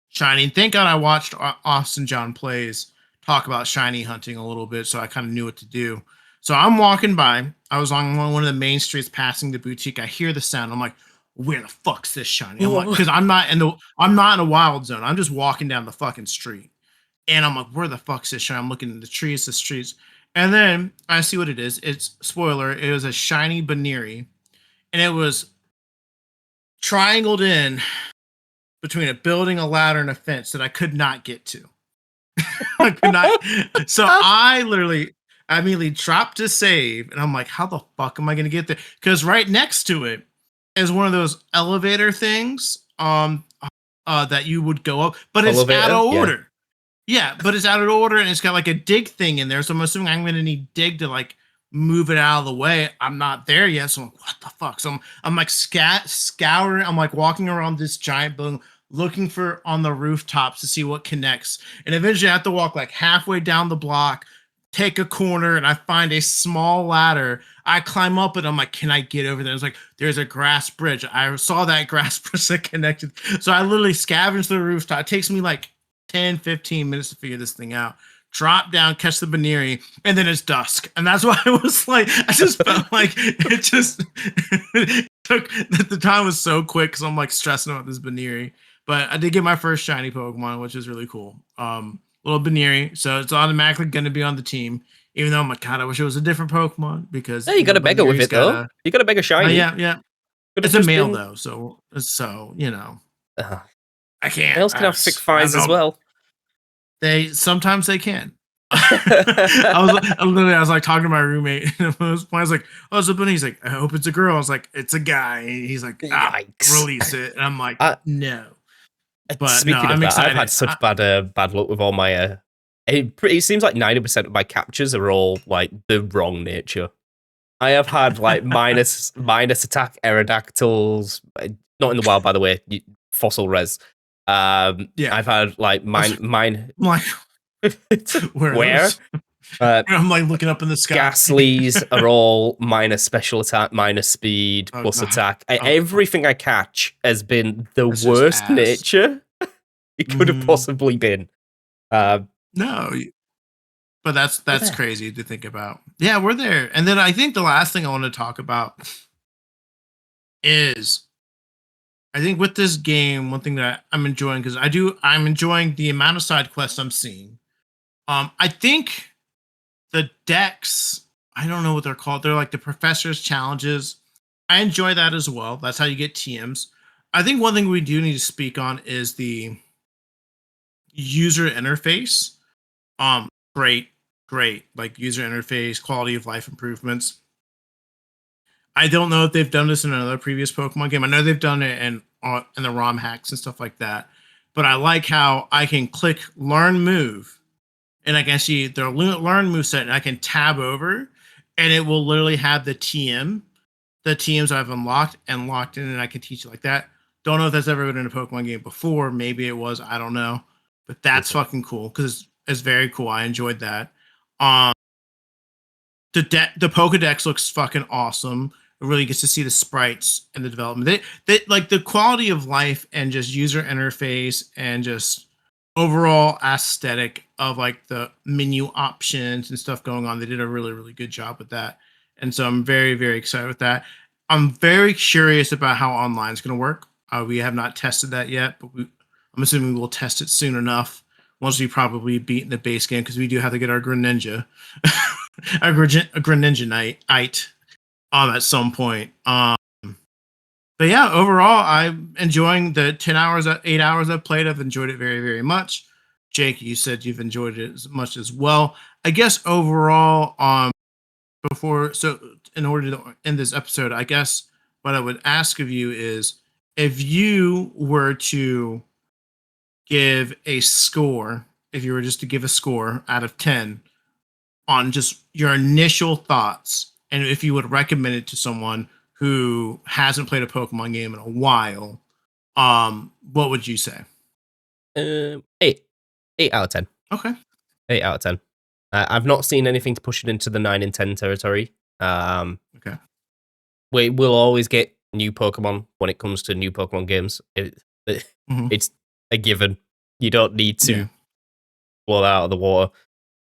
shiny. Thank God I watched Austin John Plays talk about shiny hunting a little bit, so I kind of knew what to do. So I'm walking by. I was on one of the main streets passing the boutique. I hear the sound. I'm like, where the fuck's this shiny? I'm like, because I'm not in a wild zone. I'm just walking down the fucking street. And I'm like, where the fuck's this shiny? I'm looking at the streets. And then I see what it is. It's, spoiler, it was a shiny Baneri. And it was triangled in between a building, a ladder, and a fence that I could not get to. I could not. So I immediately dropped to save. And I'm like, how the fuck am I going to get there? Because right next to it is one of those elevator things that you would go up. But it's out of order. Yeah. Yeah, but it's out of order, and it's got like a dig thing in there. So I'm assuming I'm going to need dig to like move it out of the way. I'm not there yet, so I'm like, what the fuck? So I'm like scouring. I'm like walking around this giant building, looking for on the rooftops to see what connects. And eventually I have to walk like halfway down the block, take a corner, and I find a small ladder. I climb up it. I'm like, can I get over there? It's like, there's a grass bridge. I saw that grass bridge that connected. So I literally scavenged the rooftop. It takes me like 10-15 minutes to figure this thing out. Drop down, catch the Baneri, and then it's dusk. And that's why I was like, I just felt like it just it took, the time was so quick because I'm like stressing about this Baneri. But I did get my first shiny Pokemon, which is really cool. Little Baneri, so it's automatically going to be on the team. Even though I'm like, God, I wish it was a different Pokemon because Yeah, you got a Mega with it though. You got a Mega shiny. Yeah. It's a male though, so you know, I can't. Males can have thick thighs as well. Sometimes they can. I was like talking to my roommate, and I was like, "Oh, it's a bunny." He's like, "I hope it's a girl." I was like, "It's a guy." And he's like, "Release it," and I'm like, "No." But speaking of that, I've had such bad luck with all my. It seems like 90% of my captures are all like the wrong nature. I have had like minus attack Aerodactyls, not in the wild, by the way, fossil res. I've had like mine. Where? I'm like looking up in the sky. Ghastlies are all minus special attack, minus speed, plus attack. Everything I catch has been the worst nature it could have possibly been. No, but that's crazy to think about. Yeah, we're there. And then I think the last thing I want to talk about is, I think with this game, one thing that I'm enjoying, because I'm enjoying the amount of side quests I'm seeing. I think the decks, I don't know what they're called. They're like the professor's challenges. I enjoy that as well. That's how you get TMs. I think one thing we do need to speak on is the user interface. Great, like user interface, quality of life improvements. I don't know if they've done this in another previous Pokemon game. I know they've done it in the ROM hacks and stuff like that. But I like how I can click Learn Move, and I can see the Learn Move set, and I can tab over, and it will literally have the TMs I've unlocked and locked in, and I can teach it like that. Don't know if that's ever been in a Pokemon game before. Maybe it was. I don't know. But that's fucking cool because it's very cool. I enjoyed that. The Pokedex looks fucking awesome. It really gets to see the sprites and the development. They like the quality of life and just user interface and just overall aesthetic of like the menu options and stuff going on. They did a really, really good job with that. And so I'm very, very excited with that. I'm very curious about how online is going to work. We have not tested that yet, but I'm assuming we'll test it soon enough once we probably beat the base game, because we do have to get our Greninja, our Greninja night at some point. But yeah, overall, I'm enjoying the 8 hours I've played. I've enjoyed it very, very much. Jake, you said you've enjoyed it as much as well. I guess overall, in order to end this episode, I guess what I would ask of you is, if you were to give a score, if you were just to give a score out of 10 on just your initial thoughts, and if you would recommend it to someone who hasn't played a Pokemon game in a while, what would you say? 8 out of 10. Okay. 8 out of 10. I've not seen anything to push it into the 9 and 10 territory. Okay. We will always get new Pokemon when it comes to new Pokemon games. It's a given. You don't need to blow that out of the water.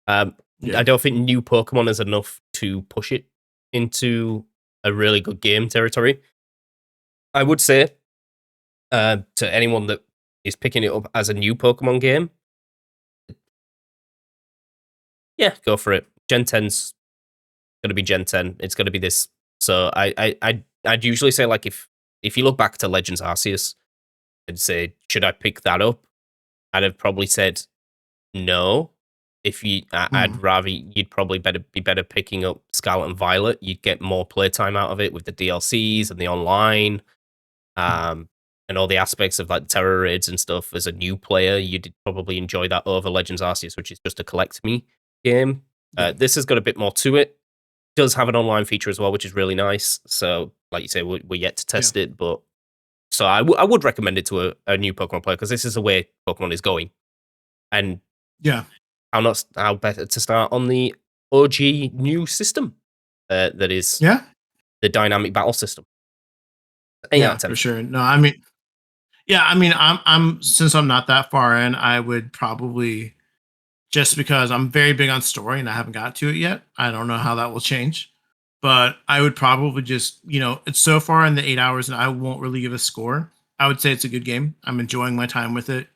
I don't think new Pokemon is enough to push it into a really good game territory. I would say to anyone that is picking it up as a new Pokemon game, yeah, go for it. Gen 10's going to be Gen 10. It's going to be this. So I'd usually say, like, if you look back to Legends Arceus and say, should I pick that up? I'd have probably said no. I'd rather, you'd probably be better picking up Scarlet and Violet. You'd get more playtime out of it with the DLCs and the online, and all the aspects of like Terror Raids and stuff. As a new player, you'd probably enjoy that over Legends Arceus, which is just a collect me game. This has got a bit more to it. Does have an online feature as well, which is really nice. So, like you say, we're yet to test it, but so I would recommend it to a new Pokemon player, because this is the way Pokemon is going. And how better to start on the OG new system that is the dynamic battle system. For sure. No, I mean, I'm since I'm not that far in, I would probably, just because I'm very big on story and I haven't got to it yet. I don't know how that will change, but I would probably just, it's so far in the 8 hours and I won't really give a score. I would say it's a good game. I'm enjoying my time with it.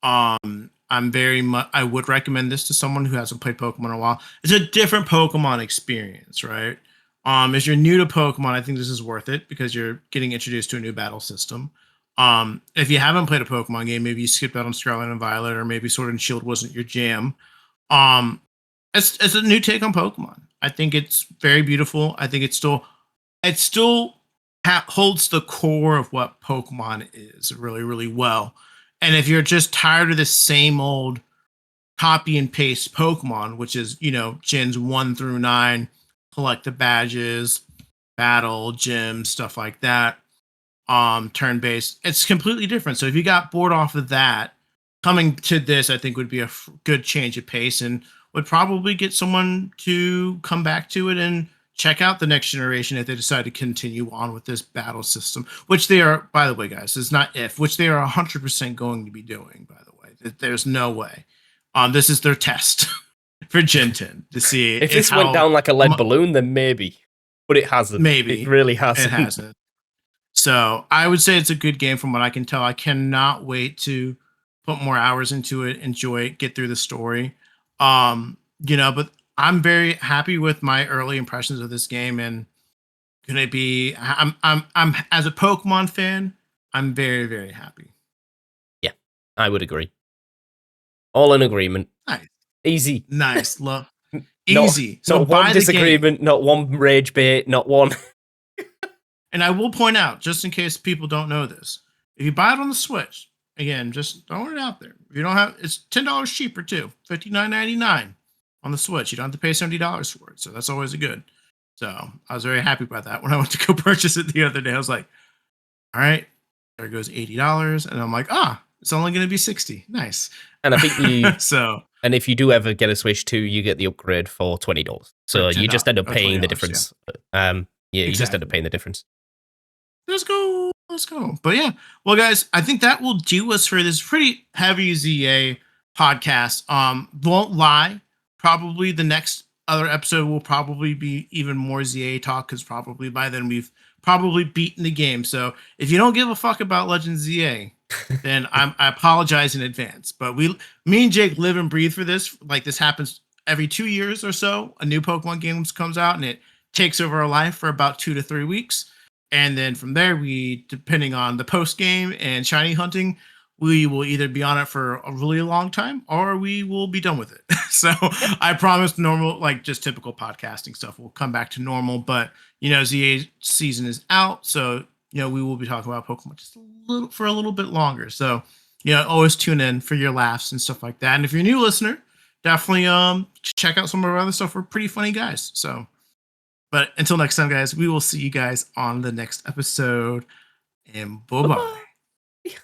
I'm very much. I would recommend this to someone who hasn't played Pokemon in a while. It's a different Pokemon experience, right? If you're new to Pokemon, I think this is worth it because you're getting introduced to a new battle system. If you haven't played a Pokemon game, maybe you skipped out on Scarlet and Violet, or maybe Sword and Shield wasn't your jam. Um, it's a new take on Pokemon. I think it's very beautiful. I think it still holds the core of what Pokemon is really, really well. And if you're just tired of the same old copy and paste Pokemon, which is, gens 1 through 9, collect the badges, battle, gyms, stuff like that, turn based, it's completely different. So if you got bored off of that, coming to this, I think would be a good change of pace and would probably get someone to come back to it and check out the next generation if they decide to continue on with this battle system, which they are, by the way, guys, it's not if, which they are 100% going to be doing, by the way. There's no way. This is their test for Gen 10 to see if this went down like a lead balloon, then maybe. But it hasn't. Maybe. It really hasn't. It hasn't. So I would say it's a good game from what I can tell. I cannot wait to put more hours into it, enjoy it, get through the story. But I'm very happy with my early impressions of this game, and I'm as a Pokemon fan, I'm very, very happy. Yeah, I would agree. All in agreement. Nice. Easy. Nice. Love. Easy. So not one disagreement, not one rage bait, not one. And I will point out, just in case people don't know this, if you buy it on the Switch, again, just throwing it out there. If you don't have, it's $10 cheaper too, $59.99 on the Switch. You don't have to pay $70 for it, so that's always a good. So I was very happy about that. When I went to go purchase it the other day, I was like, all right, there goes $80, and I'm like, it's only going to be $60. Nice. And I think you so. And if you do ever get a Switch 2, you get the upgrade for $20. So you just end up paying the difference. Yeah, you just end up paying the difference. Let's go. But yeah, well, guys, I think that will do us for this pretty heavy ZA podcast. Won't lie, probably the next other episode will probably be even more ZA talk because probably by then we've probably beaten the game. So if you don't give a fuck about Legends ZA, then I apologize in advance. But me and Jake live and breathe for this. Like, this happens every 2 years or so. A new Pokemon game comes out and it takes over our life for about 2 to 3 weeks. And then from there, we, depending on the post game and shiny hunting, we will either be on it for a really long time or we will be done with it. So I promise normal, like just typical podcasting stuff will come back to normal. But, ZA season is out. So, we will be talking about Pokemon just for a little bit longer. So, always tune in for your laughs and stuff like that. And if you're a new listener, definitely check out some of our other stuff. We're pretty funny guys. So. But until next time, guys, we will see you guys on the next episode. And bye-bye.